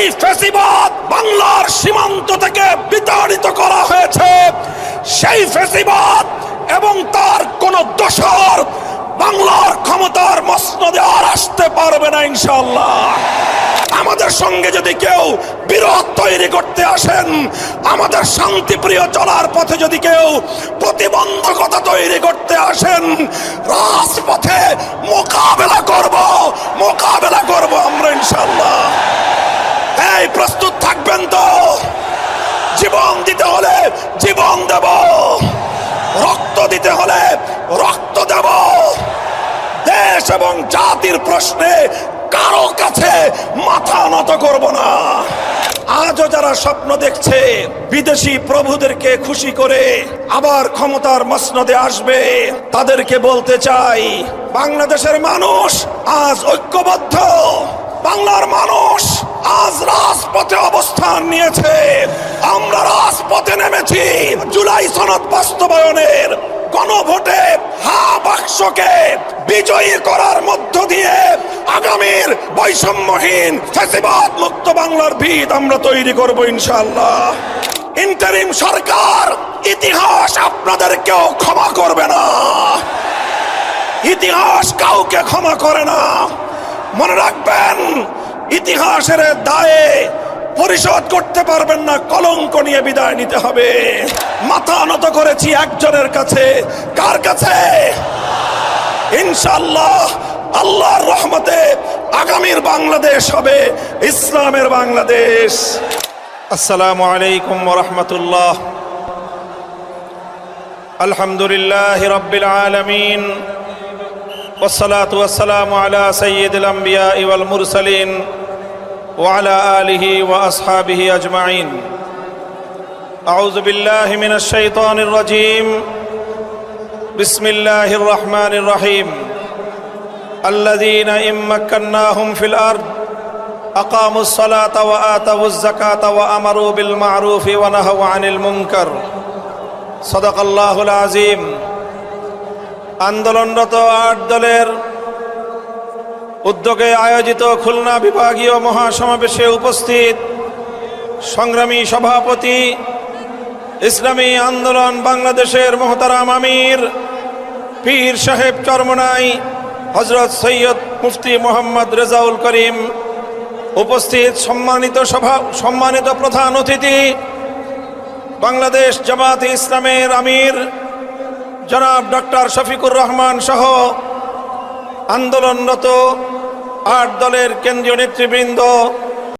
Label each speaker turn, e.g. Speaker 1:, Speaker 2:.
Speaker 1: যেই ফ্যাসিবাদ বাংলার সীমান্ত থেকে বিতাড়িত করা হয়েছে, সেই ফ্যাসিবাদ এবং তার কোন দোসর বাংলার ক্ষমতার মসনদে আর আসতে পারবে না ইনশাআল্লাহ। আমাদের সঙ্গে যদি কেউ বিরোধ তৈরি করতে আসেন, আমাদের শান্তিপ্রিয় চলার পথে যদি কেউ প্রতিবন্ধকতা তৈরি করতে আসেন, রাজপথে মোকাবেলা করব আমরা ইনশাআল্লাহ। এই প্রস্তুত থাকবেন তো? জীবন দিতে হলে জীবন দেব, রক্ত দিতে হলে রক্ত দেব। দেশ এবং জাতির প্রশ্নে কারো কাছে মাথা নত করব না। আজও যারা স্বপ্ন দেখছে বিদেশি প্রভুদেরকে খুশি করে আবার ক্ষমতার মসনদে আসবে, তাদেরকে বলতে চাই, বাংলাদেশের মানুষ আজ ঐক্যবদ্ধ। বাংলার মানুষ আজ রাজপথে অবস্থান নিয়েছে। আমরা রাজপথে নেমেছি জুলাই সনদ বাস্তবায়নের গণভোটে হা বাক্সকে বিজয়ী করার মধ্য দিয়ে আগামীর বৈষম্যহীন ফ্যাসিবাদ মুক্ত বাংলার ভিত আমরা তৈরি করব ইনশাআল্লাহ। ইন্টারিম সরকার, ইতিহাস আপনাদেরকেও ক্ষমা করবে না। ইতিহাস কাউকে ক্ষমা করে না। মনে রাখবেন, ইতিহাসের দায়ে পরিশোধ করতে পারবেন না, কলঙ্ক নিয়ে বিদায় নিতে হবে। মাথা নত করেছি একজনের কাছে। কার কাছে? ইনশাআল্লাহ আল্লাহর রহমতে আগামীর বাংলাদেশ হবে ইসলামের বাংলাদেশ।
Speaker 2: আসসালামু আলাইকুম ওয়া রাহমাতুল্লাহ। আলহামদুলিল্লাহি রাব্বিল আলামিন, والصلاة والسلام على سيد الأنبياء والمرسلين وعلى آله وأصحابه أجمعين. أعوذ بالله من الشيطان الرجيم. بسم الله الرحمن الرحيم. الذين إن مكناهم في الأرض أقاموا الصلاة وآتوا الزكاة وأمروا بالمعروف ونهوا عن المنكر. صدق الله العظيم. আন্দোলনরত ৮ দলের উদ্যোগে আয়োজিত খুলনা বিভাগীয় মহাসমাবেশে উপস্থিত সংগ্রামী সভাপতি, ইসলামী আন্দোলন বাংলাদেশের মোহতারাম আমির পীর সাহেব চরমনাই হযরত সৈয়দ মুফতি মোহাম্মদ রেজাউল করিম, উপস্থিত সম্মানিত প্রধান অতিথি বাংলাদেশ জামাতে ইসলামের আমির জনাব ডক্টর শফিকুর রহমান সহ আন্দোলনরত ৮ দলের কেন্দ্রীয় নেতৃবৃন্দ,